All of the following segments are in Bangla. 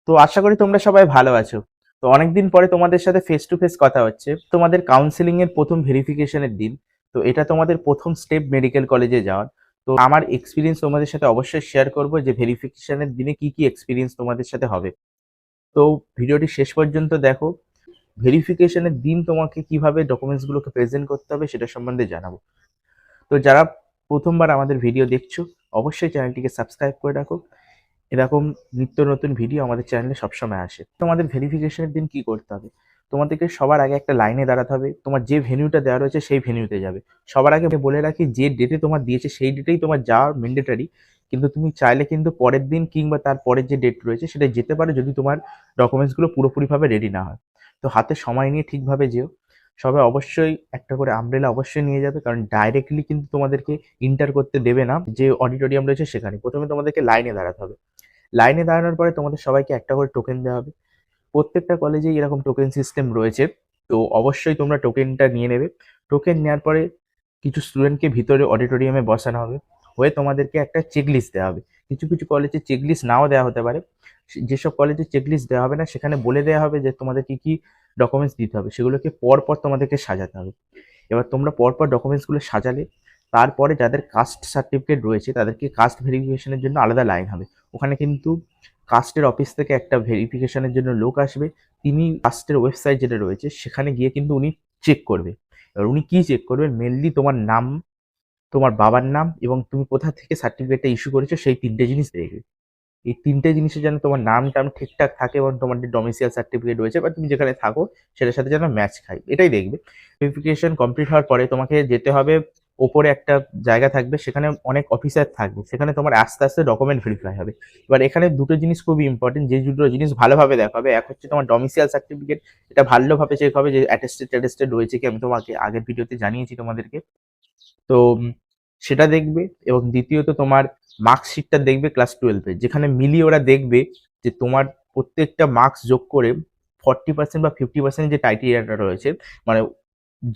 তো আশা করি তোমরা সবাই ভালো আছো। তো অনেকদিন পরে তোমাদের সাথে ফেস টু ফেস কথা হচ্ছে। তোমাদের কাউন্সিলিং এর প্রথম ভেরিফিকেশনের দিন। তো এটা তোমাদের প্রথম স্টেপ মেডিকেল কলেজে যাওয়ার। তো আমার এক্সপিরিয়েন্স তোমাদের সাথে অবশ্যই শেয়ার করব যে ভেরিফিকেশনের দিনে কি কি এক্সপিরিয়েন্স তোমাদের সাথে হবে। তো ভিডিওটি শেষ পর্যন্ত দেখো। ভেরিফিকেশনের দিন তোমাকে কিভাবে ডকুমেন্টস গুলোকে প্রেজেন্ট করতে হবে সেটা সম্বন্ধে জানাবো। তো যারা প্রথমবার আমাদের ভিডিও দেখছো অবশ্যই চ্যানেলটিকে সাবস্ক্রাইব করে রাখো। এরকম নিত্য নতুন ভিডিও আমাদের চ্যানেলে সবসময় আসে। তোমাদের ভেরিফিকেশনের দিন কি করতে হবে? তোমাদেরকে সবার আগে একটা লাইনে দাঁড়াতে হবে। তোমার যে ভেন্যুটা দেওয়া রয়েছে সেই ভেন্যুতে যাবে। সবার আগে বলে রাখি, যে ডেটে তোমার দিয়েছে সেই ডেটেই তোমার যাওয়ার ম্যান্ডেটরি। কিন্তু তুমি চাইলে কিন্তু পরের দিন কিংবা তার পরের যে ডেট রয়েছে সেটা যেতে পারো, যদি তোমার ডকুমেন্টসগুলো পুরোপুরিভাবে রেডি না হয়। তো হাতে সময় নিয়ে ঠিকভাবে যেও। সবাই অবশ্যই একটা করে আমব্রেলা অবশ্যই নিয়ে যাবে, কারণ ডাইরেক্টলি কিন্তু তোমাদেরকে ইন্টার করতে দেবে না। যে অডিটোরিয়াম রয়েছে সেখানে প্রথমে তোমাদেরকে লাইনে দাঁড়াতে হবে। লাইনে দাঁড়ানোর পরে তোমাদের সবাইকে একটা করে টোকেন দেওয়া হবে। প্রত্যেকটা কলেজেই এরকম টোকেন সিস্টেম রয়েছে। তো অবশ্যই তোমরা টোকেনটা নিয়ে নেবে। টোকেন নেওয়ার পরে কিছু স্টুডেন্টকে ভিতরে অডিটোরিয়ামে বসানো হবে। হয়ে তোমাদেরকে একটা চেক লিস্ট দেওয়া হবে। কিছু কিছু কলেজে চেক লিস্ট নাও দেওয়া হতে পারে। যেসব কলেজে চেক লিস্ট দেওয়া হবে না সেখানে বলে দেওয়া হবে যে তোমাদের কি কি ডকুমেন্টস দিতে হবে, সেগুলোকে পর পর তোমাদেরকে সাজাতে হবে। এবার তোমরা পরপর ডকুমেন্টসগুলো সাজালে তারপরে যাদের কাস্ট সার্টিফিকেট রয়েছে তাদেরকে কাস্ট ভেরিফিকেশনের জন্য আলাদা লাইন হবে। ওখানে কিন্তু কাস্টের অফিস থেকে একটা ভেরিফিকেশনের জন্য লোক আসবে। তিনি কাস্টের ওয়েবসাইট যেটা রয়েছে সেখানে গিয়ে কিন্তু উনি চেক করবে। এবার উনি কি চেক করবেন? মেনলি তোমার নাম, তোমার বাবার নাম এবং তুমি কোথা থেকে সার্টিফিকেটটা ইস্যু করেছো সেই তিনটে জিনিস দেখবে। এই তিনটে জিনিসে যেন তোমার নাম টাম ঠিকঠাক থাকে এবং তোমার যে ডোমিসাইল সার্টিফিকেট রয়েছে বা তুমি যেখানে থাকো সেটার সাথে যেন ম্যাচ খায়, এটাই দেখবে। ভেরিফিকেশন কমপ্লিট হওয়ার পরে তোমাকে যেতে হবে। ওপরে একটা জায়গা থাকবে, সেখানে অনেক অফিসার থাকবে, সেখানে তোমার আস্তে আস্তে ডকুমেন্ট ভেরিফাই হবে। এবার এখানে দুটো জিনিস খুবই ইম্পর্টেন্ট, যে দুটো জিনিস ভালোভাবে দেখা হবে। এক হচ্ছে তোমার ডমিসাইল সার্টিফিকেট, এটা ভালোভাবে চেক হবে যে অ্যাটেস্টেড রয়েছে কি। আমি তোমাকে আগের ভিডিওতে জানিয়েছি তোমাদেরকে। তো সেটা দেখবে। এবং দ্বিতীয়ত তোমার মার্কশিটটা দেখবে ক্লাস 12-এর, যেখানে মিলিয়ে ওরা দেখবে যে তোমার প্রত্যেকটা মার্কস যোগ করে 40% বা 50% যে ক্রাইটেরিয়াটা রয়েছে, মানে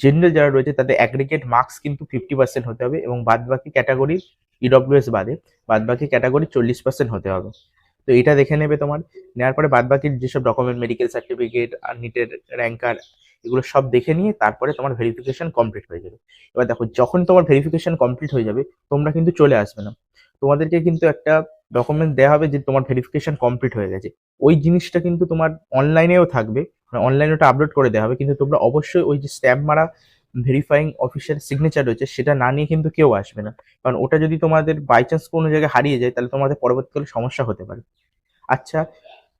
জেনারেল যারা রয়েছে তাদের অ্যাগ্রিগেট মার্কস কিন্তু 50% হতে হবে এবং বাদবাকি ক্যাটাগরি ইডব্লিউএস বাদে বাদবাকি ক্যাটাগরি 40% হতে হবে। তো এটা দেখে নেবে তোমার। নেওয়ার পরে বাদবাকি যেসব ডকুমেন্ট, মেডিকেল সার্টিফিকেট আর নিটের র্যাঙ্কার, এগুলো সব দেখে নিয়ে তারপরে তোমার ভেরিফিকেশন কমপ্লিট হয়ে যাবে। এবার দেখো, যখন তোমার ভেরিফিকেশন কমপ্লিট হয়ে যাবে তোমরা কিন্তু চলে আসবে না। তোমাদেরকে কিন্তু একটা ডকুমেন্ট দেওয়া হবে যে তোমার ভেরিফিকেশন কমপ্লিট হয়ে গেছে। ওই জিনিসটা কিন্তু তোমার অনলাইনেও থাকবে, অনলাইনে ওটা আপলোড করে দেওয়া হবে। কিন্তু তোমরা অবশ্যই ওই যে স্ট্যাম্প মারা ভেরিফাইং অফিসের সিগনেচার রয়েছে সেটা না নিয়ে কিন্তু কেউ আসবে না। কারণ ওটা যদি তোমাদের বাই চান্স কোনো জায়গায় হারিয়ে যায় তাহলে তোমাদের পরবর্তীকালে সমস্যা হতে পারে। আচ্ছা,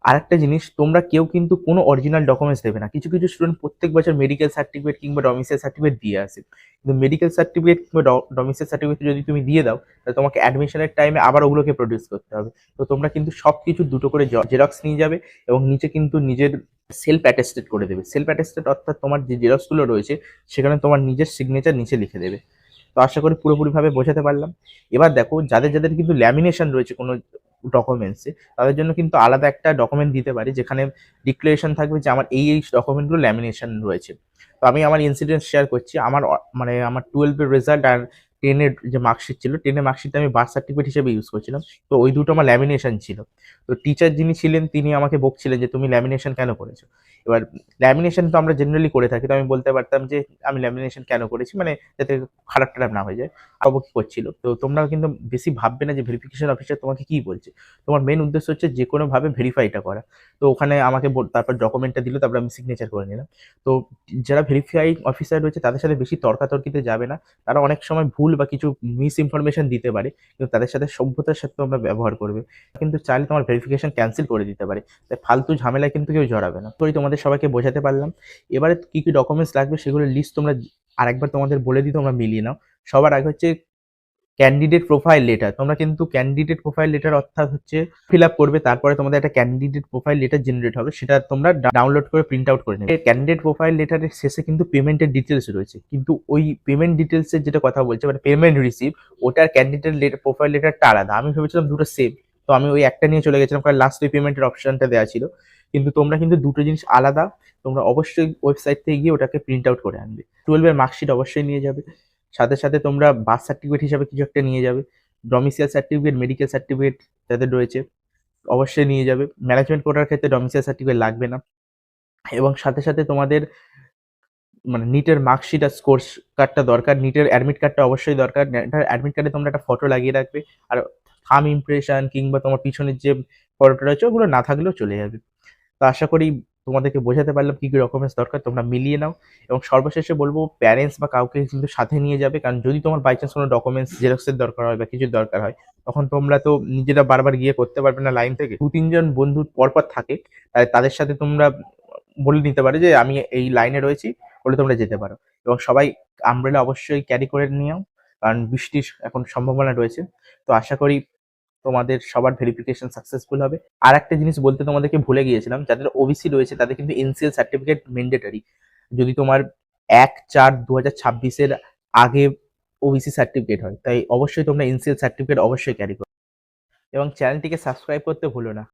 আরেকটা জিনিস, তোমরা কেউ কিন্তু কোনো অরিজিনাল ডকুমেন্টস দেবে না। কিছু কিছু স্টুডেন্ট প্রত্যেক বছর মেডিকেল সার্টিফিকেট কিংবা ডমিসাইল সার্টিফিকেট দিয়ে আসে। কিন্তু মেডিকেল সার্টিফিকেট কিংবা ডমিসাইল সার্টিফিকেট যদি তুমি দিয়ে দাও তাহলে তোমাকে অ্যাডমিশনের টাইমে আবার ওগুলোকে প্রডিউস করতে হবে। তো তোমরা কিন্তু সব কিছু দুটো করে জেরক্স নিয়ে যাবে এবং নিচে কিন্তু নিজের সেলফ অ্যাটেস্টেড করে দেবে। সেলফ অ্যাটেস্টেড অর্থাৎ তোমার যে জেরক্সগুলো রয়েছে সেখানে তোমার নিজের সিগনেচার নিচে লিখে দেবে। তো আশা করি পুরোপুরিভাবে বোঝাতে পারলাম। এবার দেখো, যাদের যাদের কিন্তু ল্যামিনেশন রয়েছে কোনো ডকুমেন্টসে, তাদের জন্য কিন্তু আলাদা একটা ডকুমেন্ট দিতে পারি যেখানে ডিক্লারেশন থাকবে যে আমার এই ডকুমেন্টগুলো ল্যামিনেশন রয়েছে। তো আমি আমার ইনসিডেন্ট শেয়ার করছি। আমার মানে আমার 12-এর রেজাল্ট আর 10-এর যে মার্কশিট ছিল, 10-এর মার্কশিটটা আমি বার্থ সার্টিফিকেট হিসেবে ইউজ করছিলাম। তো ওই দুটো আমার ল্যামিনেশন ছিল। তো টিচার যিনি ছিলেন তিনি আমাকে বকছিলেন যে তুমি ল্যামিনেশন কেন করেছো। এবার ল্যামিনেশন তো আমরা জেনারেলি করে থাকি, তো আমি বলতে পারতাম যে আমি ল্যামিনেশন কেন করেছি, মানে যাতে খারাপ টারাপ না হয়ে যায়। কি করছিল। তো তোমরা কিন্তু বেশি ভাববে না যে ভেরিফিকেশন অফিসার তোমাকে কি বলছে। তোমার মেন উদ্দেশ্য হচ্ছে যে কোনো ভাবে ভেরিফাইটা করা। তো ওখানে আমাকে তারপর ডকুমেন্টটা দিল, তারপর আমি সিগনেচার করে নিলাম। তো যারা ভেরিফাইং অফিসার রয়েছে তাদের সাথে বেশি তর্কাতর্কিতে যাবে না। তারা অনেক সময় ভুল বা কিছু মিস ইনফরমেশন দিতে পারে, কিন্তু তাদের সাথে সভ্যতার সাথে তোমরা ব্যবহার করবে। কিন্তু চাইলে তোমার ভেরিফিকেশন ক্যান্সেল করে দিতে পারে। তাই ফালতু ঝামেলায় কিন্তু কেউ জড়াবে না। তো তোমাদের সবাইকে বোঝাতে পারলাম। এবারে কি কি ডকুমেন্টস লাগবে সেগুলোর লিস্ট তোমরা আরেকবার তোমাদের বলে দিই, তোমরা মিলিয়ে নাও। সবার আগে হচ্ছে ক্যান্ডিডেট প্রোফাইল লেটার। তোমরা কিন্তু ক্যান্ডিডেট প্রোফাইল লেটার অর্থাৎ হচ্ছে ফিল আপ করবে, তারপরে তোমাদের একটা ক্যান্ডিডেট প্রোফাইল লেটার জেনারেট হবে, সেটা তোমরা ডাউনলোড করে প্রিন্ট আউট করে নেবে। ক্যান্ডিডেট প্রোফাইল লেটারের শেষে কিন্তু পেমেন্টের ডিটেলস রয়েছে, কিন্তু ওই পেমেন্ট ডিটেলসের যেটা কথা বলছে মানে পেমেন্ট রিসিভ, ওটার ক্যান্ডিডেট প্রোফাইল লেটারটা আলাদা। আমি ভেবেছিলাম দুটো সেম, তো আমি ওই একটা নিয়ে চলে গেছিলাম কারণ লাস্ট ওই পেমেন্টের অপশনটা দেওয়া ছিল। কিন্তু তোমরা কিন্তু দুটো জিনিস আলাদা। তোমরা অবশ্যই ওয়েবসাইট থেকে গিয়ে ওটাকে প্রিন্ট আউট করে আনবে। 12-এর মার্কশিট অবশ্যই নিয়ে যাবে। সাথে সাথে তোমরা বার্থ সার্টিফিকেট হিসাবে কিছু একটা নিয়ে যাবে। ডমিসাইল সার্টিফিকেট, মেডিকেল সার্টিফিকেট যাদের রয়েছে অবশ্যই নিয়ে যাবে। ম্যানেজমেন্ট কোটার ক্ষেত্রে ডমিসাইল সার্টিফিকেট লাগবে না। এবং সাথে সাথে তোমাদের মানে নিটের মার্কশিট আর স্কোর্স কার্ডটা দরকার, নিটের অ্যাডমিট কার্ডটা অবশ্যই দরকার। অ্যাডমিট কার্ডে তোমরা একটা ফটো লাগিয়ে রাখবে, আর থাম ইমপ্রেশন কিংবা তোমার পিছনের যে ফটোটা রয়েছে ওগুলো না থাকলেও চলে যাবে। তো আশা করি তোমাদেরকে বোঝাতে পারলাম কি কি ডকুমেন্টস দরকার, তোমরা মিলিয়ে নাও। এবং সর্বশেষে বলবো প্যারেন্টস বা কাউকে কিন্তু সাথে নিয়ে যাবে, কারণ যদি তোমার বাই চান্স কোনো ডকুমেন্টস জেরক্সের দরকার হয় বা কিছুর দরকার হয়, তখন তোমরা তো নিজেরা বারবার গিয়ে করতে পারবে না লাইন থেকে। 2-3 জন বন্ধু পরপর থাকে, তাই তাদের সাথে তোমরা বলে নিতে পারো যে আমি এই লাইনে রয়েছি, বলে তোমরা যেতে পারো। এবং সবাই আমব্রেলা অবশ্যই ক্যারি করে নিও, কারণ বৃষ্টির এখন সম্ভাবনা রয়েছে। তো আশা করি তোমাদের সবার ভেরিফিকেশন সাকসেসফুল হবে। আর একটা জিনিস বলতে তোমাদেরকে ভুলে গিয়েছিলাম, যাদের ওবিসি রয়েছে তাদের কিন্তু এনসিএল সার্টিফিকেট ম্যান্ডেটরি, যদি তোমার 1/4/2026 আগে ওবিসি সার্টিফিকেট হয়, তাই অবশ্যই তোমরা এনসিএল সার্টিফিকেট অবশ্যই ক্যারি করো। এবং চ্যানেলটিকে সাবস্ক্রাইব করতে ভুলো না।